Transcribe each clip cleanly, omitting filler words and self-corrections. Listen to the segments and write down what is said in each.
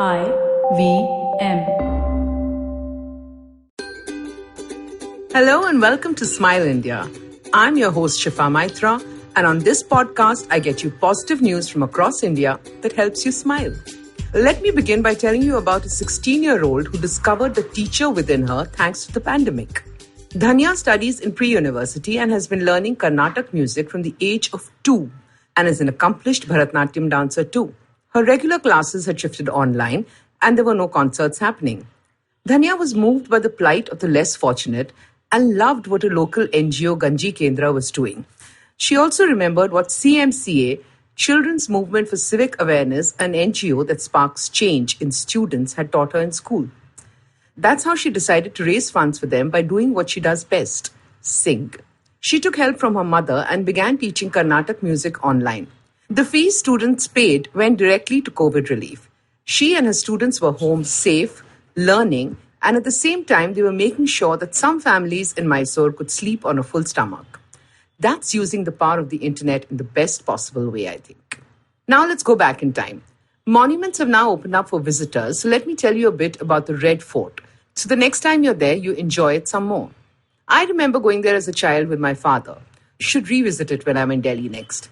IVM. Hello and welcome to Smile India. I'm your host Shifa Maitra, and on this podcast I get you positive news from across India that helps you smile. Let me begin by telling you about a 16-year-old who discovered the teacher within her thanks to the pandemic. Dhanya studies in pre-university and has been learning Carnatic music from the age of 2 and is an accomplished Bharatanatyam dancer too. Her regular classes had shifted online and there were no concerts happening. Dhanya was moved by the plight of the less fortunate and loved what a local NGO Ganji Kendra was doing. She also remembered what CMCA, Children's Movement for Civic Awareness, an NGO that sparks change in students, had taught her in school. That's how she decided to raise funds for them by doing what she does best, sing. She took help from her mother and began teaching Carnatic music online. The fees students paid went directly to COVID relief. She and her students were home safe, learning, and at the same time they were making sure that some families in Mysore could sleep on a full stomach. That's using the power of the internet in the best possible way, I think. Now let's go back in time. Monuments have now opened up for visitors, so let me tell you a bit about the Red Fort. So the next time you're there, you enjoy it some more. I remember going there as a child with my father. Should revisit it when I'm in Delhi next.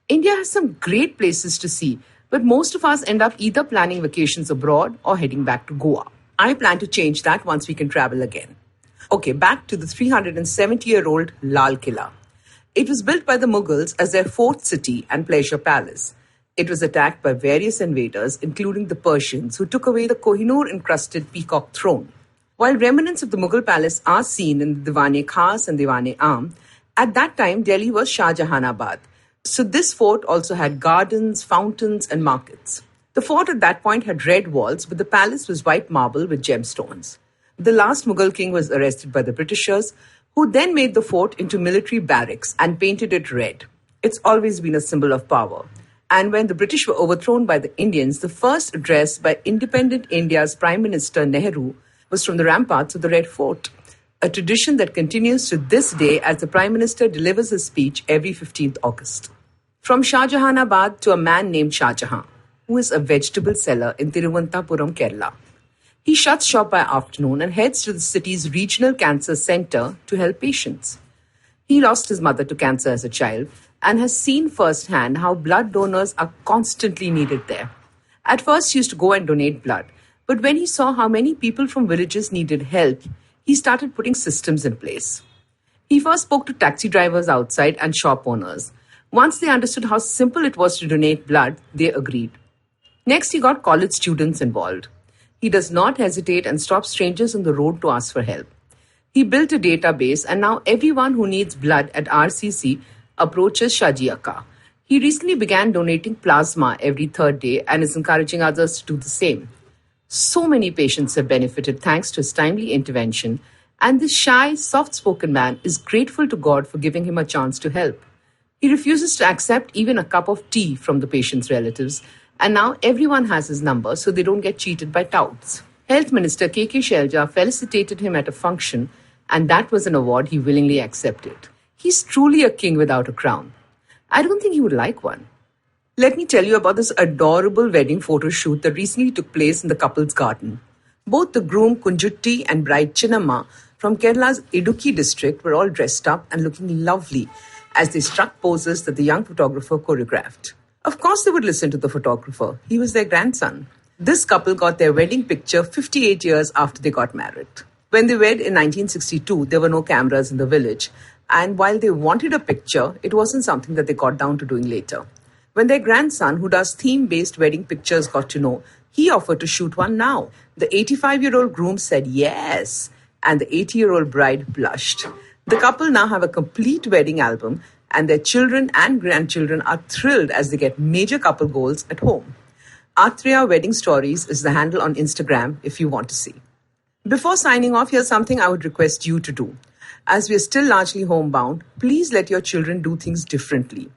India has some great places to see, but most of us end up either planning vacations abroad or heading back to Goa. I plan to change that once we can travel again. Okay, back to the 370-year-old Lal Killa. It was built by the Mughals as their fourth city and pleasure palace. It was attacked by various invaders, including the Persians, who took away the Kohinoor-encrusted peacock throne. While remnants of the Mughal palace are seen in the Diwan-e-Khas and Diwan-e-Am, at that time Delhi was Shahjahanabad. So this fort also had gardens, fountains and markets. The fort at that point had red walls, but the palace was white marble with gemstones. The last Mughal king was arrested by the Britishers, who then made the fort into military barracks and painted it red. It's always been a symbol of power. And when the British were overthrown by the Indians, the first address by independent India's Prime Minister Nehru was from the ramparts of the Red Fort, a tradition that continues to this day as the Prime Minister delivers his speech every 15th August. From Shahjahanabad to a man named Shahjahan, who is a vegetable seller in Thiruvananthapuram, Kerala. He shuts shop by afternoon and heads to the city's regional cancer center to help patients. He lost his mother to cancer as a child and has seen firsthand how blood donors are constantly needed there. At first, he used to go and donate blood, but when he saw how many people from villages needed help, he started putting systems in place. He first spoke to taxi drivers outside and shop owners. Once they understood how simple it was to donate blood, they agreed. Next, he got college students involved. He does not hesitate and stop strangers on the road to ask for help. He built a database and now everyone who needs blood at RCC approaches Shaji Akka. He recently began donating plasma every third day and is encouraging others to do the same. So many patients have benefited thanks to his timely intervention, and this shy, soft-spoken man is grateful to God for giving him a chance to help. He refuses to accept even a cup of tea from the patient's relatives, and now everyone has his number so they don't get cheated by touts. Health Minister K.K. Shelja felicitated him at a function, and that was an award he willingly accepted. He's truly a king without a crown. I don't think he would like one. Let me tell you about this adorable wedding photo shoot that recently took place in the couple's garden. Both the groom Kunjutti and bride Chinnamma from Kerala's Idukki district were all dressed up and looking lovely as they struck poses that the young photographer choreographed. Of course they would listen to the photographer. He was their grandson. This couple got their wedding picture 58 years after they got married. When they wed in 1962, there were no cameras in the village. And while they wanted a picture, it wasn't something that they got down to doing later. When their grandson, who does theme-based wedding pictures, got to know, he offered to shoot one now. The 85-year-old groom said yes, and the 80-year-old bride blushed. The couple now have a complete wedding album, and their children and grandchildren are thrilled as they get major couple goals at home. Atreya Wedding Stories is the handle on Instagram if you want to see. Before signing off, here's something I would request you to do. As we are still largely homebound, please let your children do things differently.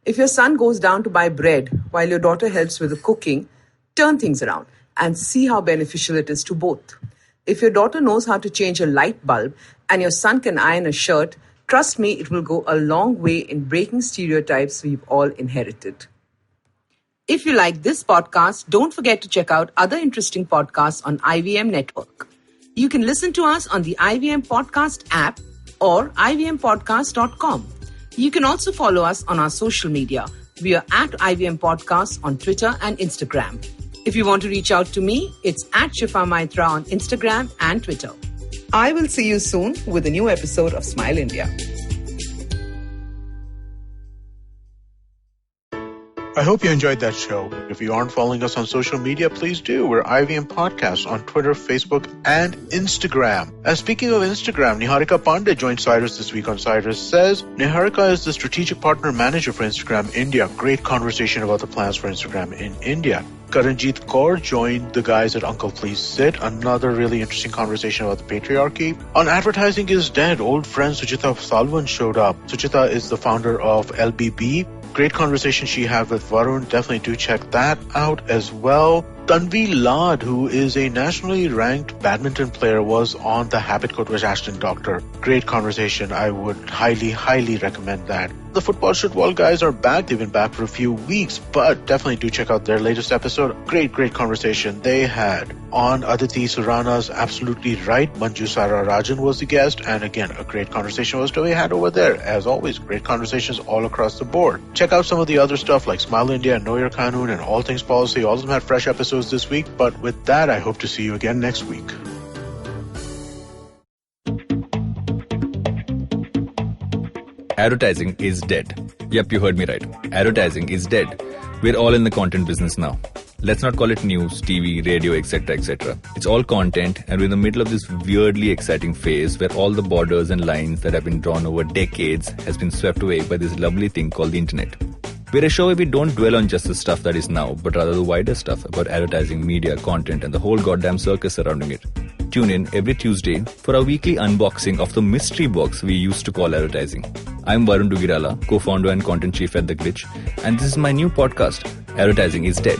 If your son goes down to buy bread while your daughter helps with the cooking, turn things around and see how beneficial it is to both. If your daughter knows how to change a light bulb and your son can iron a shirt, trust me, it will go a long way in breaking stereotypes we've all inherited. If you like this podcast, don't forget to check out other interesting podcasts on IVM Network. You can listen to us on the IVM Podcast app or ivmpodcast.com. You can also follow us on our social media. We are at IVM Podcasts on Twitter and Instagram. If you want to reach out to me, it's at Shifa Maitra on Instagram and Twitter. I will see you soon with a new episode of Smile India. I hope you enjoyed that show. If you aren't following us on social media, please do. We're IVM Podcasts on Twitter, Facebook, and Instagram. Speaking of Instagram, Niharika Pandey joined Cyrus this week on Cyrus Says. Niharika is the strategic partner manager for Instagram India. Great conversation about the plans for Instagram in India. Karanjit Kaur joined the guys at Uncle Please Sit. Another really interesting conversation about the patriarchy. On Advertising is Dead, old friend Suchita Salwan showed up. Suchita is the founder of LBB. Great conversation she had with Varun. Definitely do check that out as well. Tanvi Lad, who is a nationally ranked badminton player, was on the Habit Code with Ashton Doctor. Great conversation. I would highly recommend that. The Football Football guys are back. They've been back for a few weeks, but definitely do check out their latest episode. Great conversation they had. On Aditi Surana's Absolutely Right, Manju Sara Rajan was the guest, and again, a great conversation was to be had over there. As always, great conversations all across the board. Check out some of the other stuff like Smile India, Know Your Kanun, and All Things Policy. All of them had fresh episodes this week, but with that, I hope to see you again next week. Advertising is dead. Yep, you heard me right. Advertising is dead. We're all in the content business now. Let's not call it news, TV, radio, etc., etc. It's all content, and we're in the middle of this weirdly exciting phase where all the borders and lines that have been drawn over decades has been swept away by this lovely thing called the internet. We're a show where we don't dwell on just the stuff that is now, but rather the wider stuff about advertising, media, content, and the whole goddamn circus surrounding it. Tune in every Tuesday for our weekly unboxing of the mystery box we used to call advertising. I'm Varun Dugirala, co-founder and content chief at The Glitch, and this is my new podcast, Advertising is Dead.